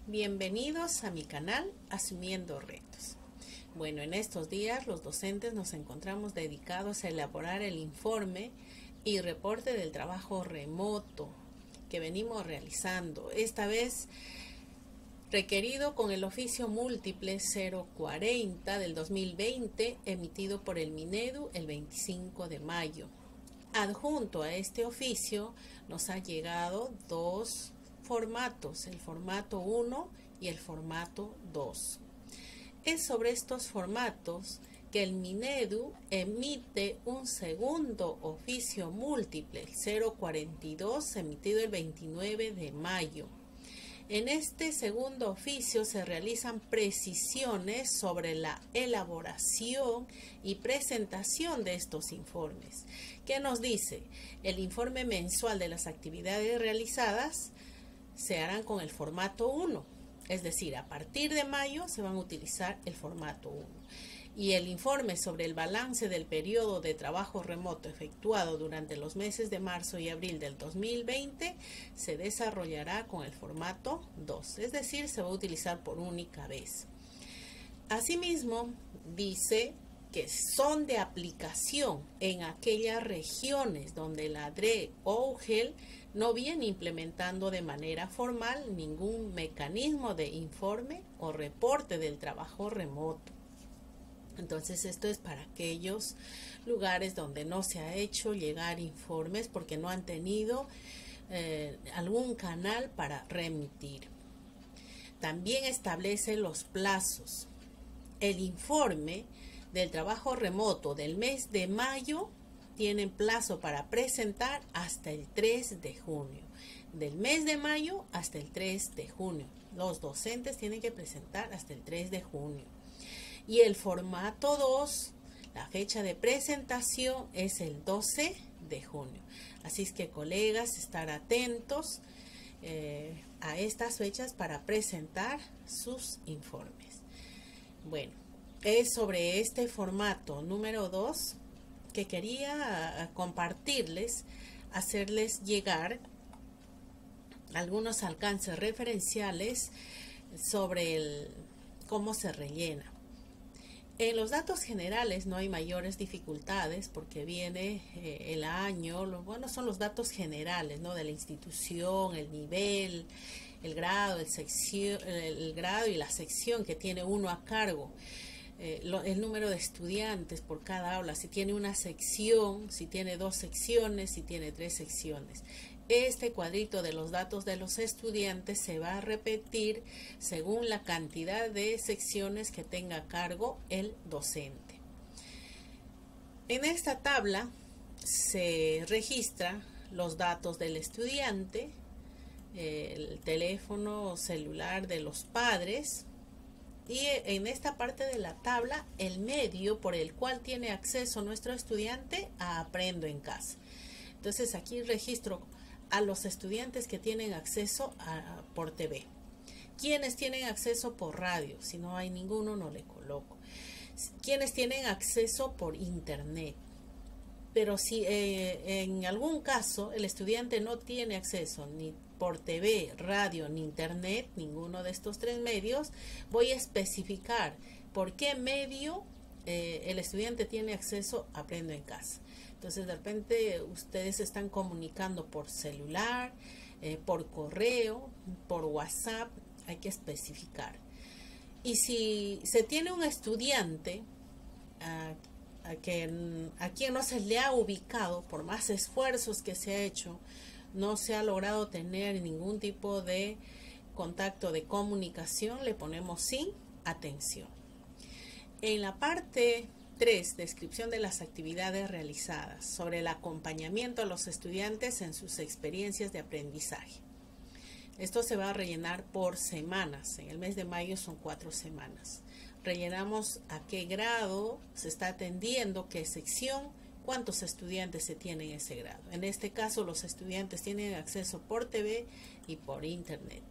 Bienvenidos a mi canal Asumiendo Retos. Bueno, en estos días los docentes nos encontramos dedicados a elaborar el informe y reporte del trabajo remoto que venimos realizando. Esta vez requerido con el oficio múltiple 040 del 2020 emitido por el Minedu el 25 de mayo. Adjunto a este oficio nos ha llegado dos formatos, el formato 1 y el formato 2. Es sobre estos formatos que el Minedu emite un segundo oficio múltiple, el 042, emitido el 29 de mayo. En este segundo oficio se realizan precisiones sobre la elaboración y presentación de estos informes. ¿Qué nos dice? El informe mensual de las actividades realizadas se harán con el formato 1, es decir, a partir de mayo se van a utilizar el formato 1. Y el informe sobre el balance del periodo de trabajo remoto efectuado durante los meses de marzo y abril del 2020 se desarrollará con el formato 2, es decir, se va a utilizar por única vez. Asimismo, dice que son de aplicación en aquellas regiones donde la DRE o UGEL no viene implementando de manera formal ningún mecanismo de informe o reporte del trabajo remoto. Entonces esto es para aquellos lugares donde no se ha hecho llegar informes porque no han tenido algún canal para remitir. También establece los plazos. El informe del trabajo remoto del mes de mayo tienen plazo para presentar hasta el 3 de junio. Del mes de mayo hasta el 3 de junio. Los docentes tienen que presentar hasta el 3 de junio. Y el formato 2, la fecha de presentación es el 12 de junio. Así es que, colegas, estar atentos a estas fechas para presentar sus informes. Bueno, es sobre este formato número 2 que quería compartirles, hacerles llegar algunos alcances referenciales sobre cómo se rellena. En los datos generales no hay mayores dificultades porque viene el año, son los datos generales, ¿no? De la institución, el nivel, el grado, el grado y la sección que tiene uno a cargo. El número de estudiantes por cada aula, si tiene una sección, si tiene 2 secciones, si tiene 3 secciones. Este cuadrito de los datos de los estudiantes se va a repetir según la cantidad de secciones que tenga a cargo el docente. En esta tabla se registra los datos del estudiante, el teléfono celular de los padres y en esta parte de la tabla el medio por el cual tiene acceso nuestro estudiante a Aprendo en Casa. Entonces aquí registro a los estudiantes que tienen acceso por TV. Quienes tienen acceso por radio, si no hay ninguno no le coloco. Quienes tienen acceso por internet. Pero si en algún caso el estudiante no tiene acceso ni por TV, radio ni internet, ninguno de estos 3 medios, voy a especificar por qué medio el estudiante tiene acceso a Aprendo en Casa. Entonces de repente ustedes se están comunicando por celular, por correo, por WhatsApp, hay que especificar. Y si se tiene un estudiante a quien no se le ha ubicado, por más esfuerzos que se ha hecho, no se ha logrado tener ningún tipo de contacto de comunicación, le ponemos sin atención. En la parte 3, descripción de las actividades realizadas, sobre el acompañamiento a los estudiantes en sus experiencias de aprendizaje. Esto se va a rellenar por semanas. En el mes de mayo son 4 semanas. Rellenamos a qué grado se está atendiendo, qué sección, cuántos estudiantes se tienen en ese grado. En este caso, los estudiantes tienen acceso por TV y por internet.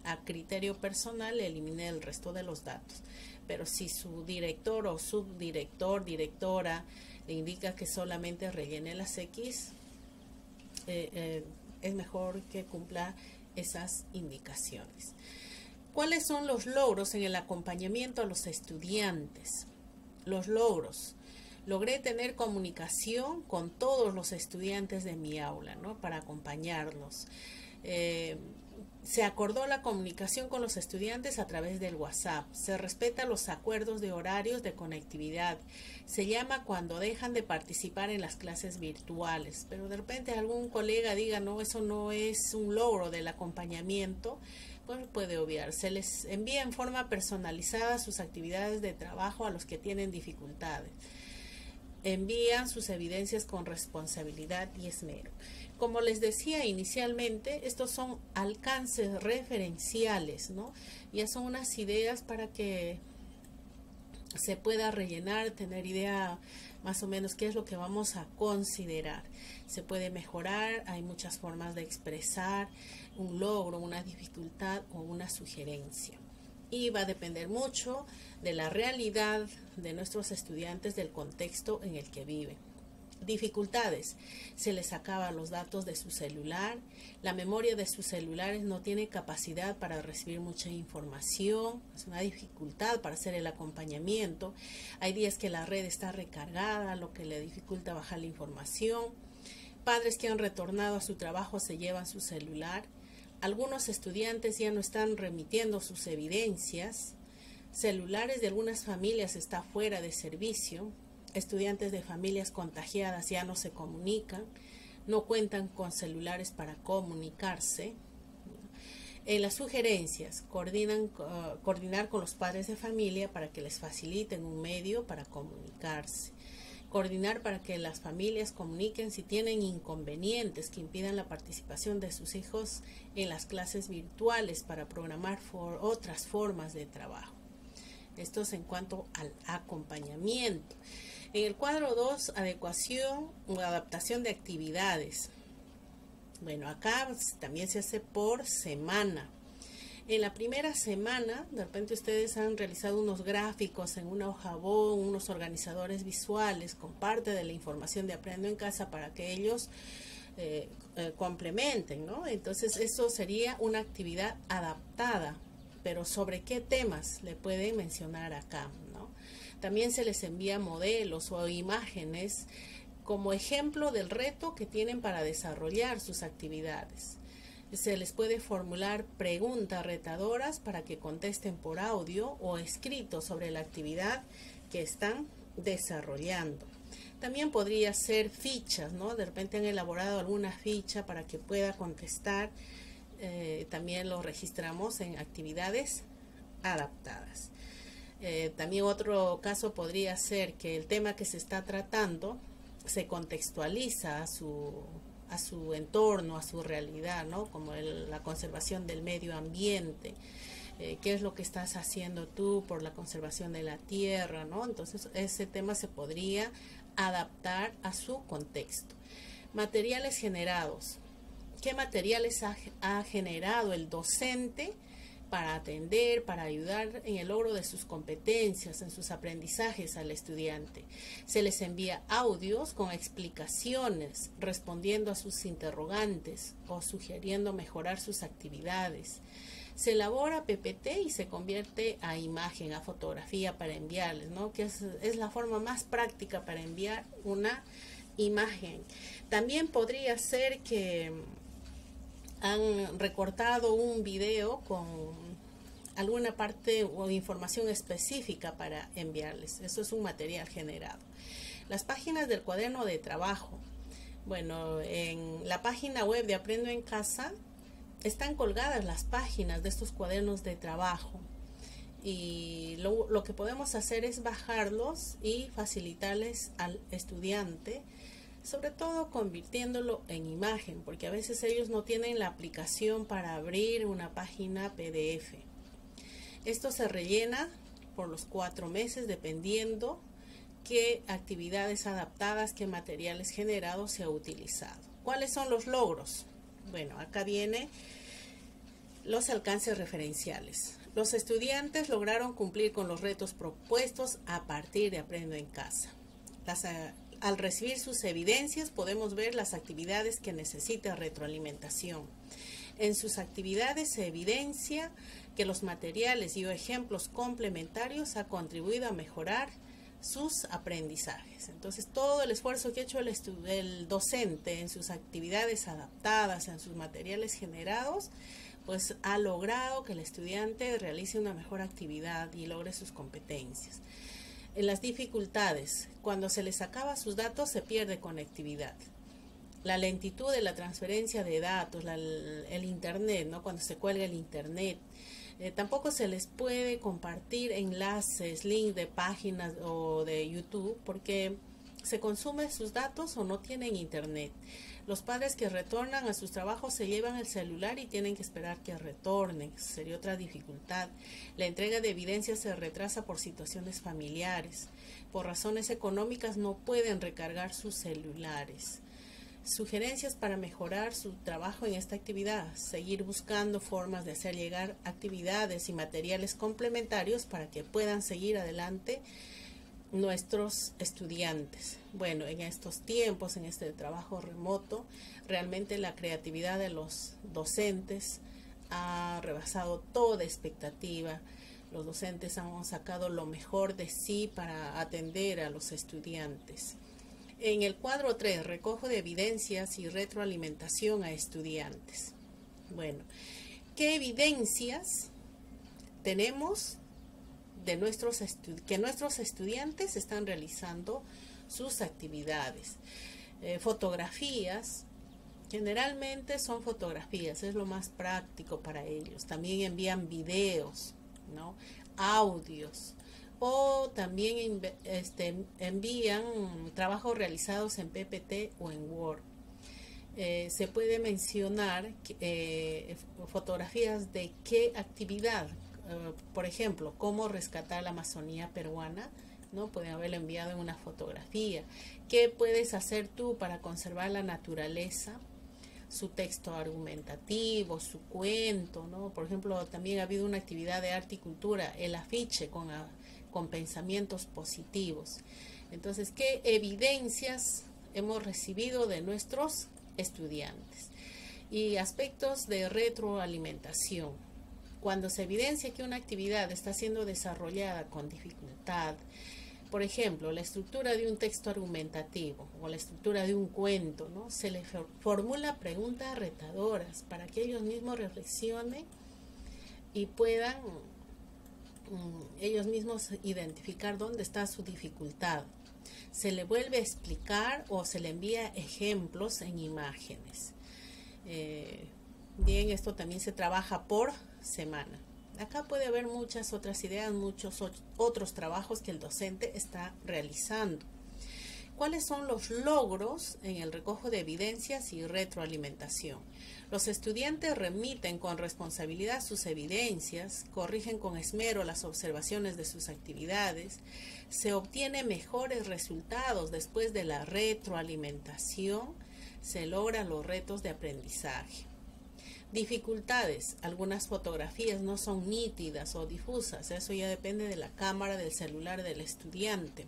A criterio personal, eliminé el resto de los datos. Pero si su director o subdirector, directora, le indica que solamente rellene las X, es mejor que cumpla esas indicaciones. ¿Cuáles son los logros en el acompañamiento a los estudiantes? Los logros. Logré tener comunicación con todos los estudiantes de mi aula, ¿no? Para acompañarlos. Se acordó la comunicación con los estudiantes a través del WhatsApp. Se respetan los acuerdos de horarios de conectividad. Se llama cuando dejan de participar en las clases virtuales. Pero de repente algún colega diga, no, eso no es un logro del acompañamiento, pues puede obviar. Se les envía en forma personalizada sus actividades de trabajo a los que tienen dificultades. Envían sus evidencias con responsabilidad y esmero. Como les decía inicialmente, estos son alcances referenciales, ¿no? Ya son unas ideas para que se pueda rellenar, tener idea más o menos qué es lo que vamos a considerar. Se puede mejorar, hay muchas formas de expresar un logro, una dificultad o una sugerencia. Y va a depender mucho de la realidad de nuestros estudiantes, del contexto en el que viven. Dificultades. Se les acaban los datos de su celular. La memoria de sus celulares no tiene capacidad para recibir mucha información. Es una dificultad para hacer el acompañamiento. Hay días que la red está recargada, lo que le dificulta bajar la información. Padres que han retornado a su trabajo se llevan su celular. Algunos estudiantes ya no están remitiendo sus evidencias. Celulares de algunas familias están fuera de servicio. Estudiantes de familias contagiadas ya no se comunican, no cuentan con celulares para comunicarse. En las sugerencias, coordinar con los padres de familia para que les faciliten un medio para comunicarse. Coordinar para que las familias comuniquen si tienen inconvenientes que impidan la participación de sus hijos en las clases virtuales para programar otras formas de trabajo. Esto es en cuanto al acompañamiento. En el cuadro 2, adecuación o adaptación de actividades. Bueno, acá también se hace por semana. En la primera semana, de repente ustedes han realizado unos gráficos en una hoja Bond, unos organizadores visuales con parte de la información de Aprendo en Casa para que ellos complementen, ¿no? Entonces, eso sería una actividad adaptada. Pero ¿sobre qué temas le pueden mencionar acá, ¿no? También se les envía modelos o imágenes como ejemplo del reto que tienen para desarrollar sus actividades. Se les puede formular preguntas retadoras para que contesten por audio o escrito sobre la actividad que están desarrollando. También podría ser fichas, ¿no? De repente han elaborado alguna ficha para que pueda contestar. También lo registramos en actividades adaptadas. También otro caso podría ser que el tema que se está tratando se contextualiza a su entorno, a su realidad, ¿no? Como la conservación del medio ambiente. ¿Qué es lo que estás haciendo tú por la conservación de la tierra, ¿no? Entonces ese tema se podría adaptar a su contexto. Materiales generados. ¿Qué materiales ha generado el docente para atender, para ayudar en el logro de sus competencias, en sus aprendizajes al estudiante? Se les envía audios con explicaciones, respondiendo a sus interrogantes o sugiriendo mejorar sus actividades. Se elabora PPT y se convierte a imagen, a fotografía para enviarles, ¿no? Que es la forma más práctica para enviar una imagen. También podría ser que han recortado un video con alguna parte o información específica para enviarles. Eso es un material generado. Las páginas del cuaderno de trabajo. Bueno, en la página web de Aprendo en Casa están colgadas las páginas de estos cuadernos de trabajo. Y lo que podemos hacer es bajarlos y facilitarles al estudiante, sobre todo convirtiéndolo en imagen, porque a veces ellos no tienen la aplicación para abrir una página PDF. Esto se rellena por los 4 meses dependiendo qué actividades adaptadas, qué materiales generados se ha utilizado. ¿Cuáles son los logros? Bueno, acá viene los alcances referenciales. Los estudiantes lograron cumplir con los retos propuestos a partir de Aprendo en Casa. Al recibir sus evidencias podemos ver las actividades que necesitan retroalimentación. En sus actividades se evidencia que los materiales y o ejemplos complementarios ha contribuido a mejorar sus aprendizajes. Entonces, todo el esfuerzo que ha hecho el docente en sus actividades adaptadas, en sus materiales generados, pues ha logrado que el estudiante realice una mejor actividad y logre sus competencias. En las dificultades, cuando se les acaba sus datos, se pierde conectividad. La lentitud de la transferencia de datos, el internet, ¿no? Cuando se cuelga el internet, tampoco se les puede compartir enlaces, links de páginas o de YouTube porque se consumen sus datos o no tienen internet. Los padres que retornan a sus trabajos se llevan el celular y tienen que esperar que retornen. Sería otra dificultad. La entrega de evidencia se retrasa por situaciones familiares. Por razones económicas no pueden recargar sus celulares. Sugerencias para mejorar su trabajo en esta actividad. Seguir buscando formas de hacer llegar actividades y materiales complementarios para que puedan seguir adelante nuestros estudiantes. Bueno, en estos tiempos, en este trabajo remoto, realmente la creatividad de los docentes ha rebasado toda expectativa. Los docentes han sacado lo mejor de sí para atender a los estudiantes. En el cuadro 3, recojo de evidencias y retroalimentación a estudiantes. Bueno, ¿qué evidencias tenemos de que nuestros estudiantes están realizando sus actividades? Fotografías, generalmente son fotografías, es lo más práctico para ellos. También envían videos, ¿no? Audios. O también envían trabajos realizados en PPT o en Word. Se puede mencionar fotografías de qué actividad, por ejemplo, cómo rescatar la Amazonía peruana, ¿no? Pueden haberlo enviado en una fotografía. ¿Qué puedes hacer tú para conservar la naturaleza? Su texto argumentativo, su cuento, ¿no? Por ejemplo, también ha habido una actividad de arte y cultura, el afiche con pensamientos positivos. Entonces, ¿qué evidencias hemos recibido de nuestros estudiantes? Y aspectos de retroalimentación. Cuando se evidencia que una actividad está siendo desarrollada con dificultad, por ejemplo, la estructura de un texto argumentativo o la estructura de un cuento, ¿no? Se les formula preguntas retadoras para que ellos mismos reflexionen y puedan ellos mismos identificar dónde está su dificultad. Se le vuelve a explicar o se le envía ejemplos en imágenes. Bien, esto también se trabaja por semana. Acá puede haber muchas otras ideas, muchos otros trabajos que el docente está realizando. ¿Cuáles son los logros en el recojo de evidencias y retroalimentación? Los estudiantes remiten con responsabilidad sus evidencias, corrigen con esmero las observaciones de sus actividades, se obtienen mejores resultados después de la retroalimentación, se logran los retos de aprendizaje. Dificultades, algunas fotografías no son nítidas o difusas, eso ya depende de la cámara del celular del estudiante.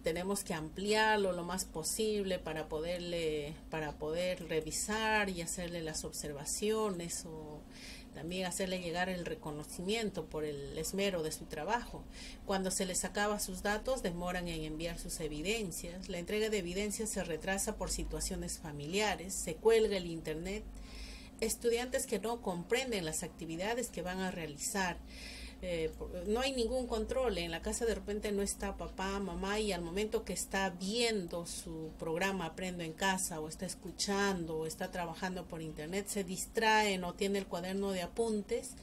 Tenemos que ampliarlo lo más posible para poder revisar y hacerle las observaciones o también hacerle llegar el reconocimiento por el esmero de su trabajo. Cuando se les acaba sus datos, demoran en enviar sus evidencias. La entrega de evidencias se retrasa por situaciones familiares, se cuelga el internet. Estudiantes que no comprenden las actividades que van a realizar. No hay ningún control, en la casa de repente no está papá, mamá y al momento que está viendo su programa Aprendo en Casa o está escuchando o está trabajando por internet se distrae, no tiene el cuaderno de apuntes,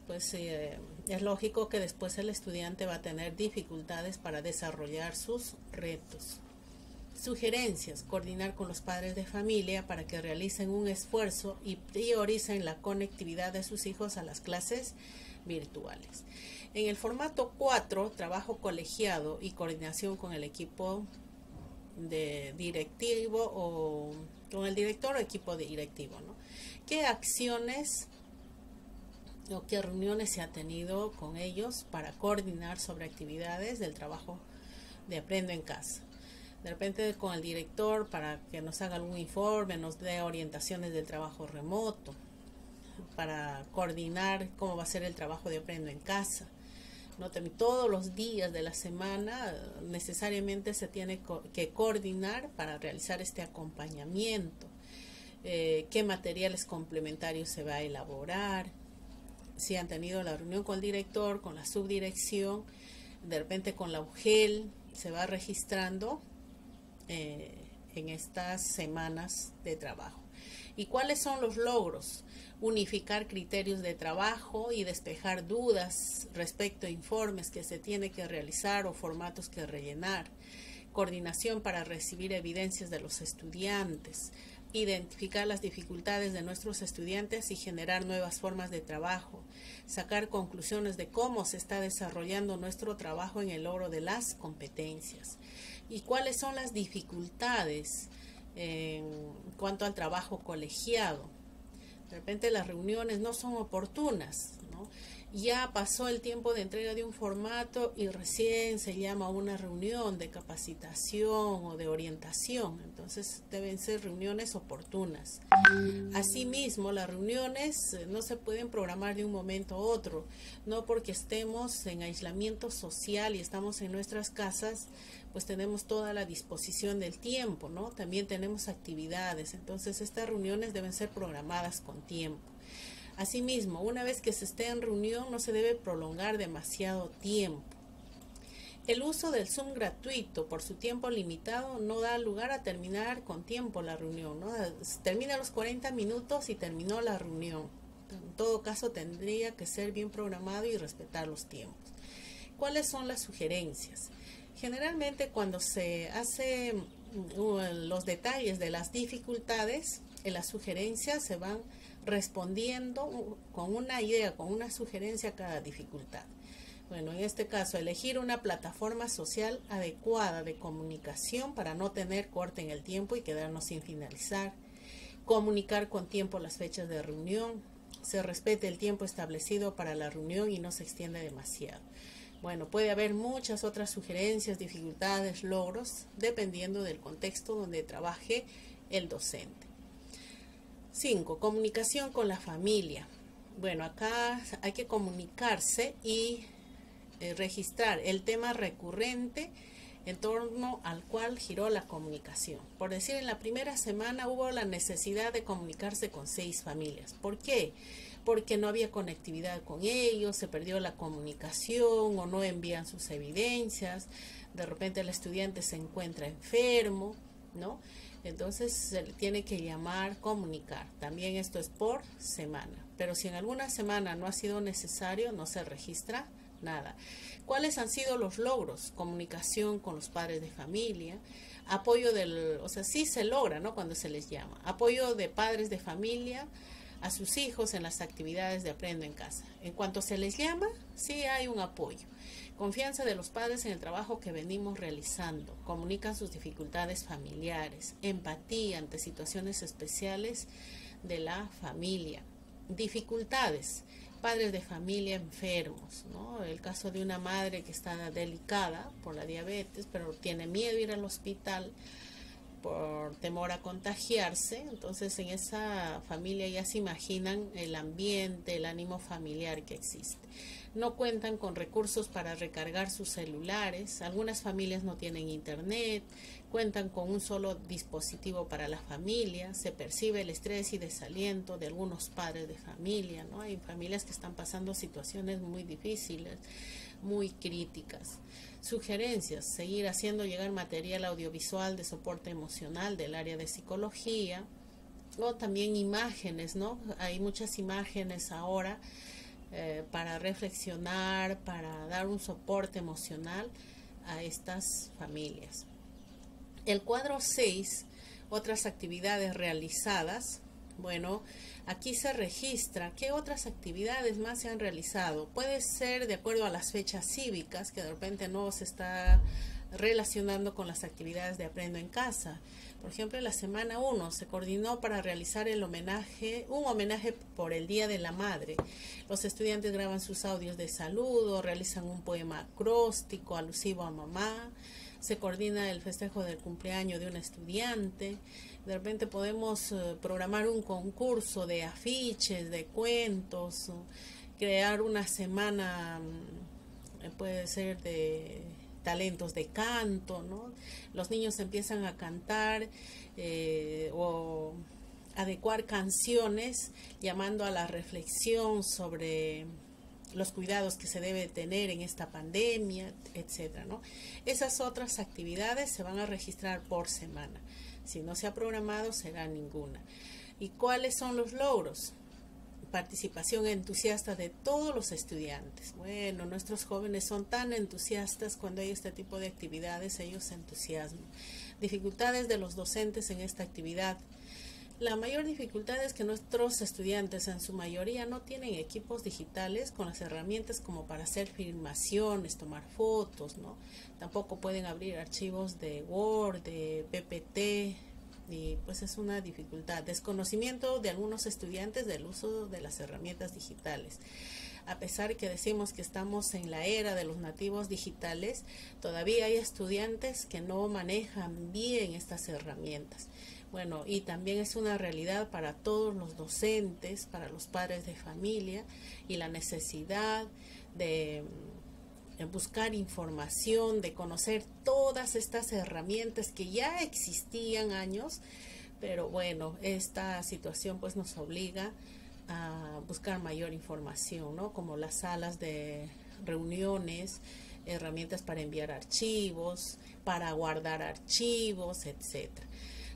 pues es lógico que después el estudiante va a tener dificultades para desarrollar sus retos. Sugerencias: coordinar con los padres de familia para que realicen un esfuerzo y prioricen la conectividad de sus hijos a las clases virtuales. En el formato 4, trabajo colegiado y coordinación con el equipo de directivo o con el director o equipo directivo, ¿no? ¿Qué acciones o qué reuniones se ha tenido con ellos para coordinar sobre actividades del trabajo de Aprendo en Casa? De repente con el director para que nos haga algún informe, nos dé orientaciones del trabajo remoto. para coordinar cómo va a ser el trabajo de Aprendo en Casa. ¿No? Todos los días de la semana necesariamente se tiene que coordinar para realizar este acompañamiento. Qué materiales complementarios se va a elaborar, si han tenido la reunión con el director, con la subdirección, de repente con la UGEL, se va registrando en estas semanas de trabajo. ¿Y cuáles son los logros? Unificar criterios de trabajo y despejar dudas respecto a informes que se tiene que realizar o formatos que rellenar. Coordinación para recibir evidencias de los estudiantes. Identificar las dificultades de nuestros estudiantes y generar nuevas formas de trabajo. Sacar conclusiones de cómo se está desarrollando nuestro trabajo en el logro de las competencias. ¿Y cuáles son las dificultades en cuanto al trabajo colegiado? De repente las reuniones no son oportunas, ¿no? Ya pasó el tiempo de entrega de un formato y recién se llama a una reunión de capacitación o de orientación. Entonces deben ser reuniones oportunas. Asimismo, las reuniones no se pueden programar de un momento a otro. No porque estemos en aislamiento social y estamos en nuestras casas, pues tenemos toda la disposición del tiempo, ¿no? También tenemos actividades. Entonces estas reuniones deben ser programadas con tiempo. Asimismo, una vez que se esté en reunión, no se debe prolongar demasiado tiempo. El uso del Zoom gratuito por su tiempo limitado no da lugar a terminar con tiempo la reunión, ¿no? Termina los 40 minutos y terminó la reunión. En todo caso, tendría que ser bien programado y respetar los tiempos. ¿Cuáles son las sugerencias? Generalmente, cuando se hace los detalles de las dificultades, en las sugerencias se van respondiendo con una idea, con una sugerencia a cada dificultad. Bueno, en este caso, elegir una plataforma social adecuada de comunicación para no tener corte en el tiempo y quedarnos sin finalizar. Comunicar con tiempo las fechas de reunión. Se respete el tiempo establecido para la reunión y no se extiende demasiado. Bueno, puede haber muchas otras sugerencias, dificultades, logros, dependiendo del contexto donde trabaje el docente. 5. Comunicación con la familia. Bueno, acá hay que comunicarse y registrar el tema recurrente en torno al cual giró la comunicación. Por decir, en la primera semana hubo la necesidad de comunicarse con 6 familias. ¿Por qué? Porque no había conectividad con ellos, se perdió la comunicación o no envían sus evidencias, de repente el estudiante se encuentra enfermo, ¿no? Entonces se le tiene que llamar, comunicar. También esto es por semana. Pero si en alguna semana no ha sido necesario, no se registra nada. ¿Cuáles han sido los logros? Comunicación con los padres de familia, apoyo sí se logra, ¿no? Cuando se les llama. Apoyo de padres de familia a sus hijos en las actividades de Aprendo en Casa. En cuanto se les llama, sí hay un apoyo. Confianza de los padres en el trabajo que venimos realizando. Comunican sus dificultades familiares. Empatía ante situaciones especiales de la familia. Dificultades. Padres de familia enfermos, ¿no? El caso de una madre que está delicada por la diabetes, pero tiene miedo de ir al hospital por temor a contagiarse. Entonces en esa familia ya se imaginan el ambiente, el ánimo familiar que existe. No cuentan con recursos para recargar sus celulares, algunas familias no tienen internet, cuentan con un solo dispositivo para la familia, se percibe el estrés y desaliento de algunos padres de familia, ¿no? Hay familias que están pasando situaciones muy difíciles, muy críticas. Sugerencias: seguir haciendo llegar material audiovisual de soporte emocional del área de psicología, o también imágenes, ¿no? Hay muchas imágenes ahora para reflexionar, para dar un soporte emocional a estas familias. El cuadro 6, otras actividades realizadas. Bueno, aquí se registra qué otras actividades más se han realizado. Puede ser de acuerdo a las fechas cívicas, que de repente no se está relacionando con las actividades de Aprendo en Casa. Por ejemplo, en la semana 1 se coordinó para realizar un homenaje por el Día de la Madre. Los estudiantes graban sus audios de saludo, realizan un poema acróstico alusivo a mamá. se coordina el festejo del cumpleaños de un estudiante. De repente podemos programar un concurso de afiches, de cuentos, crear una semana, puede ser de talentos de canto, ¿no? Los niños empiezan a cantar o adecuar canciones llamando a la reflexión sobre los cuidados que se debe tener en esta pandemia, etcétera, ¿no? Esas otras actividades se van a registrar por semana. Si no se ha programado, será ninguna. ¿Y cuáles son los logros? Participación entusiasta de todos los estudiantes. Bueno, nuestros jóvenes son tan entusiastas cuando hay este tipo de actividades, ellos se entusiasman. Dificultades de los docentes en esta actividad. La mayor dificultad es que nuestros estudiantes en su mayoría no tienen equipos digitales con las herramientas como para hacer filmaciones, tomar fotos, ¿no? Tampoco pueden abrir archivos de Word, de PPT, y pues es una dificultad. Desconocimiento de algunos estudiantes del uso de las herramientas digitales. A pesar que decimos que estamos en la era de los nativos digitales, todavía hay estudiantes que no manejan bien estas herramientas. Bueno, y también es una realidad para todos los docentes, para los padres de familia, y la necesidad de buscar información, de conocer todas estas herramientas que ya existían años, pero bueno, esta situación pues nos obliga a buscar mayor información, ¿no? Como las salas de reuniones, herramientas para enviar archivos, para guardar archivos, etcétera.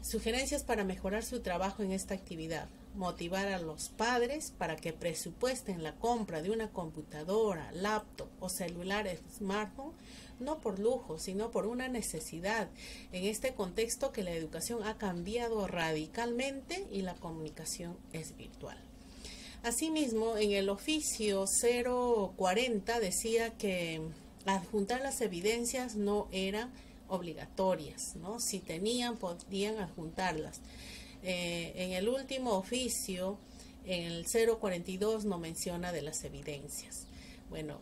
Sugerencias para mejorar su trabajo en esta actividad. Motivar a los padres para que presupuesten la compra de una computadora, laptop o celular smartphone, no por lujo, sino por una necesidad, en este contexto que la educación ha cambiado radicalmente y la comunicación es virtual. Asimismo, en el oficio 040 decía que adjuntar las evidencias no eran obligatorias, ¿no? Si tenían, podían adjuntarlas. En el último oficio, en el 042, no menciona de las evidencias. Bueno,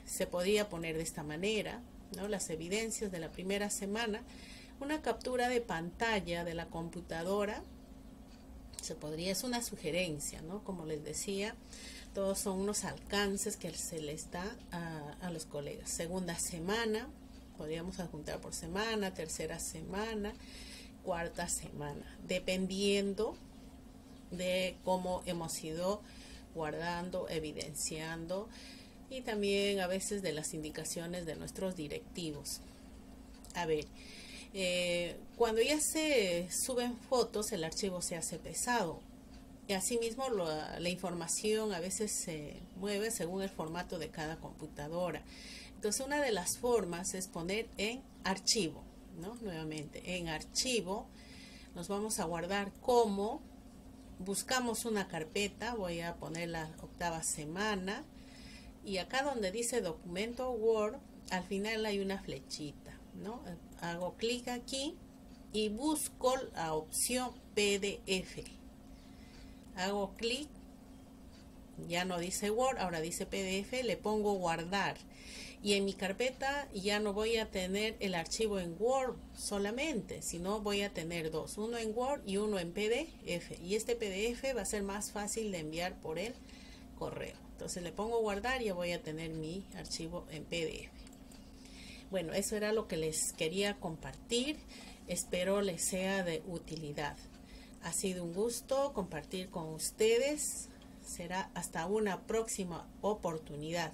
se podía poner de esta manera, ¿no? Las evidencias de la primera semana, una captura de pantalla de la computadora, se podría, es una sugerencia, ¿no? Como les decía, todos son unos alcances que se les da a los colegas. Segunda semana, podríamos adjuntar por semana, tercera semana, cuarta semana, dependiendo de cómo hemos ido guardando, evidenciando, y también a veces de las indicaciones de nuestros directivos. A ver, cuando ya se suben fotos, el archivo se hace pesado. Y asimismo, la información a veces se mueve según el formato de cada computadora. Entonces, una de las formas es poner en archivo, ¿no? Nuevamente, en archivo nos vamos a guardar como, buscamos una carpeta, voy a poner la octava semana, y acá donde dice documento Word, al final hay una flechita, ¿no? Hago clic aquí y busco la opción PDF. Hago clic, ya no dice Word, ahora dice PDF, le pongo guardar. Y en mi carpeta ya no voy a tener el archivo en Word solamente, sino voy a tener dos, uno en Word y uno en PDF. Y este PDF va a ser más fácil de enviar por el correo. Entonces le pongo guardar y ya voy a tener mi archivo en PDF. Bueno, eso era lo que les quería compartir. Espero les sea de utilidad. Ha sido un gusto compartir con ustedes. Será hasta una próxima oportunidad.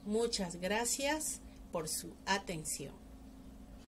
Muchas gracias por su atención.